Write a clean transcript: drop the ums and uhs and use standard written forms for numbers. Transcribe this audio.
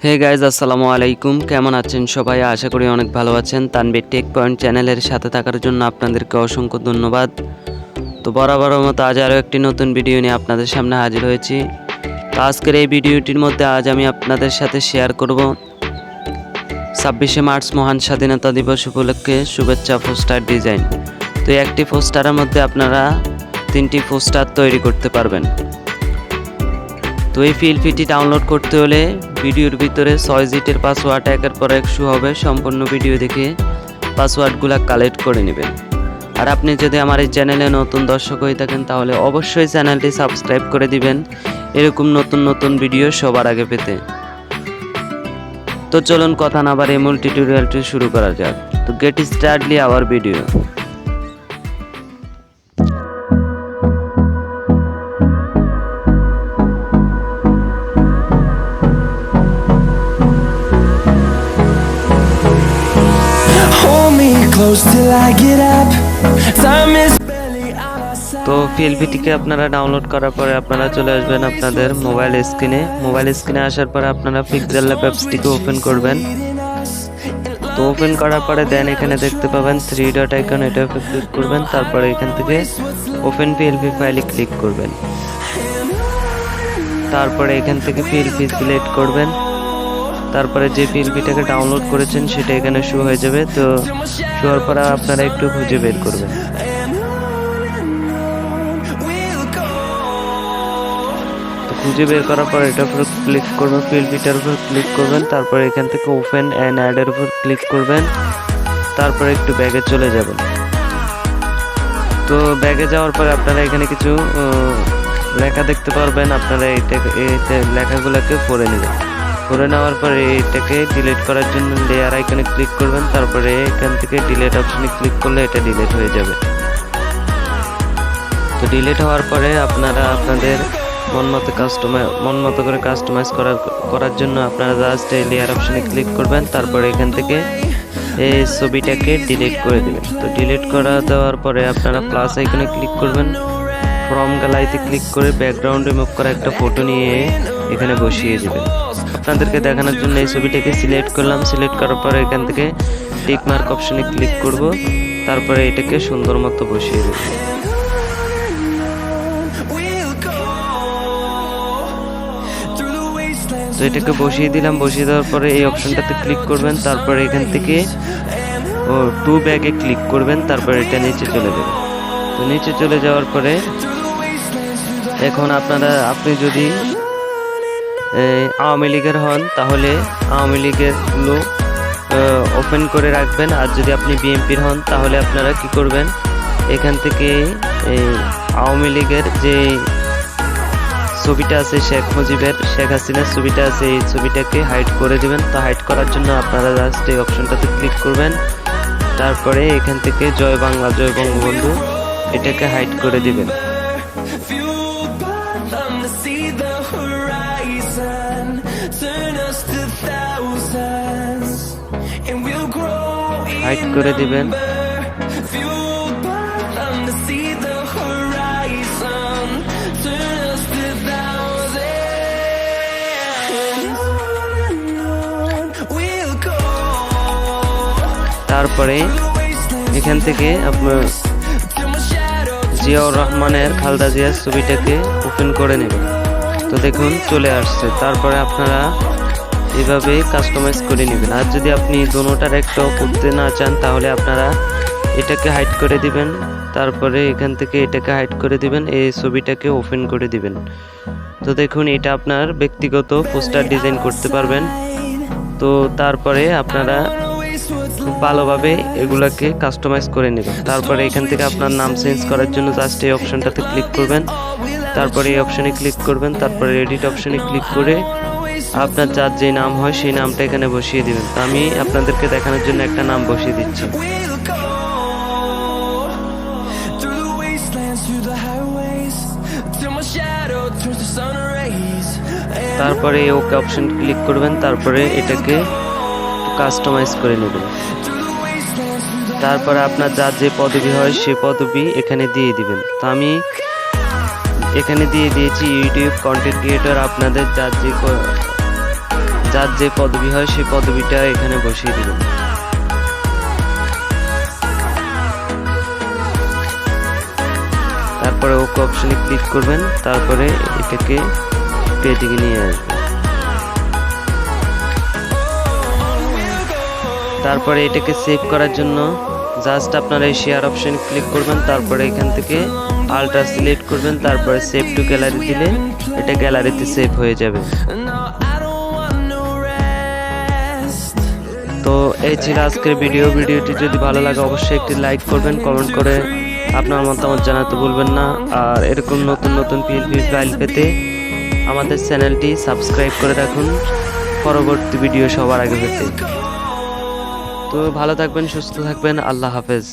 Hey guys আসসালামু আলাইকুম, কেমন আছেন সবাই? আশা করি অনেক ভালো আছেন। তানভীর টেক পয়েন্ট চ্যানেলের সাথে থাকার জন্য আপনাদেরকে অসংখ্য ধন্যবাদ। তো বরাবরের মতো আজ আরও একটি নতুন ভিডিও নিয়ে আপনাদের সামনে হাজির হয়েছি। তো আজকের এই ভিডিওটির মধ্যে আজ আমি আপনাদের সাথে শেয়ার করব 26শে মার্চ মহান স্বাধীনতা দিবস উপলক্ষে শুভেচ্ছা পোস্টার ডিজাইন। তো একটি পোস্টারের মধ্যে আপনারা 3টি পোস্টার তৈরি করতে পারবেন। তো এই পিএলপিটি ডাউনলোড করতে হলে ভিডিওর ভিতরে 6 ডিজিটের পাসওয়ার্ড একের পর এক শো হবে। সম্পূর্ণ ভিডিও দেখে পাসওয়ার্ডগুলো কালেক্ট করে নেবেন। আর আপনি যদি আমার এই চ্যানেলে নতুন দর্শক হয়ে থাকেন তাহলে অবশ্যই চ্যানেলটি সাবস্ক্রাইব করে দিবেন এরকম নতুন নতুন ভিডিও সবার আগে পেতে। তো চলুন কথা না বাড়িয়ে মূল টিউটোরিয়ালটি শুরু করা যাক। তো গেট স্টার্টলি আওয়ার ভিডিও। তো পিএলপিটিকে আপনারা ডাউনলোড করার পরে আপনারা চলে আসবেন আপনাদের মোবাইল স্ক্রিনে আসার পরে আপনারা পিক্সেলল্যাব অ্যাপসটিকে ওপেন করবেন। তো ওপেন করার পরে দেন এখানে দেখতে পাবেন 3 ডট আইকন, এটার উপর ক্লিক করবেন। তারপরে এখান থেকে ওপেন পিএলপি ফাইলে ক্লিক করবেন। তারপরে এখান থেকে পিএলপি সিলেক্ট করবেন। তারপরে যে পিএলপিটাকে ডাউনলোড করেছেন সেটা এখানে শো হয়ে যাবে। তো শো হওয়ার পরে আপনারা একটু খুঁজে বের করবেন। তো খুঁজে বের করার পর এটার উপর ক্লিক করবেন, পিএলপিটার উপর ক্লিক করবেন। তারপরে এখান থেকে ওপেন অ্যান্ড অ্যাডের উপর ক্লিক করবেন। তারপরে একটু ব্যাগে চলে যাবেন। তো ব্যাগে যাওয়ার পরে আপনারা এখানে কিছু লেখা দেখতে পারবেন। আপনারা এই লেখাগুলোকে পড়ে নেবেন। করে নেওয়ার পরে এটাকে ডিলিট করার জন্য লেয়ার আইকনে ক্লিক করবেন। তারপরে এখান থেকে ডিলিট অপশনে ক্লিক করলে এটা ডিলিট হয়ে যাবে। তো ডিলিট হওয়ার পরে আপনারা আপনাদের মন মতো করে কাস্টমাইজ করার জন্য আপনারা জাস্ট এই লেয়ার অপশনে ক্লিক করবেন। তারপরে এখান থেকে এই ছবিটাকে ডিলিট করে দেবেন। তো ডিলিট করা দেওয়ার পরে আপনারা প্লাস আইকনে ক্লিক করবেন। ফ্রম গ্যালারিতে ক্লিক করে ব্যাকগ্রাউন্ড রিমুভ করা একটা ফটো নিয়ে এখানে বসিয়ে দেবেন। আপনাদেরকে দেখানোর জন্য এই ছবিটাকে সিলেক্ট করলাম। সিলেক্ট করার পরে এখান থেকে টিক মার্ক অপশনে ক্লিক করব। তারপরে এটাকে সুন্দর মতো বসিয়ে দেব। তো এটাকে বসিয়ে দিলাম। বসিয়ে দেওয়ার পরে এই অপশনটাতে ক্লিক করবেন। তারপরে এখান থেকে টু ব্যাগে ক্লিক করবেন। তারপরে এটা নিচে চলে যাবে। তো নিচে চলে যাওয়ার পরে এখন আপনি যদি আওয়ামী লীগের হন তাহলে আওয়ামী লীগের গুলো ওপেন করে রাখবেন। আর যদি আপনি বিএনপির হন তাহলে আপনারা কি করবেন, এখান থেকে আওয়ামী লীগের যে ছবিটা আছে শেখ হাসিনার ছবিটা আছে, এই ছবিটাকে হাইড করে দিবেন। তো হাইড করার জন্য আপনারা জাস্ট এই অপশনটাতে ক্লিক করবেন। তারপরে এখান থেকে জয় বাংলা জয় বঙ্গবন্ধু এটাকে হাইড করে দিবেন। হাইড করে দিবেন। তারপরে এখান থেকে আপনার জিয়াউর রহমানের খালেদা জিয়ার ছবিটাকে ওপেন করে নেবেন। তো দেখুন চলে আসছে। তারপরে আপনারা এভাবে কাস্টমাইজ করে নেবেন। আর যদি আপনি দোনোটার একটাও করতে না চান তাহলে আপনারা এটাকে হাইড করে দিবেন। তারপরে এখান থেকে এটাকে হাইড করে দিবেন, এই ছবিটাকে ওপেন করে দিবেন। তো দেখুন এটা আপনার ব্যক্তিগত পোস্টার ডিজাইন করতে পারবেন। তো তারপরে আপনারা খুব ভালোভাবে এগুলাকে কাস্টমাইজ করে নেবেন। তারপরে এখান থেকে আপনার নাম চেঞ্জ করার জন্য জাস্ট এই অপশনটাতে ক্লিক করবেন। তারপরে এই অপশনে ক্লিক করবেন। তারপরে এডিট অপশনে ক্লিক করে আপনার যার যে নাম হয় সেই নামটা এখানে বসিয়ে দিবেন। তো আমি আপনাদেরকে দেখানোর জন্য একটা নাম বসিয়ে দিচ্ছি। তারপরে ওকে অপশন ক্লিক করবেন। তারপরে এটাকে কাস্টমাইজ করে নেবেন। তারপরে আপনার যার যে পদবি হয় সেই পদবি এখানে দিয়ে দিবেন। তো আমি এখানে দিয়ে দিয়েছি ইউটিউব কন্টেন্ট ক্রিয়েটর। আপনাদের যার যে যার যে পদবি হয় সেই পদবিটা এখানে বসিয়ে দিবেন। তারপরে ওকে অপশনে ক্লিক করবেন, তারপরে এটাকে পেজে নিয়ে আসবেন। তারপরে এটাকে সেভ করার জন্য জাস্ট আপনারা এই শেয়ার অপশন ক্লিক করবেন, তারপরে এখান থেকে আলট্রা সিলেক্ট করবেন, তারপরে সেভ টু গ্যালারি দিলে এটা গ্যালারিতে সেভ হয়ে যাবে। তো এই ছিল আজকের ভিডিওটি যদি ভালো লাগে অবশ্যই একটি লাইক করবেন, কমেন্ট করে আপনার মতামত জানাতে ভুলবেন না। আর এরকম নতুন নতুন পিএলপি ফাইল পেতে আমাদের চ্যানেলটি সাবস্ক্রাইব করে রাখুন পরবর্তী ভিডিও সবার আগে পেতে। তো ভালো থাকবেন, সুস্থ থাকবেন, আল্লাহ হাফেজ।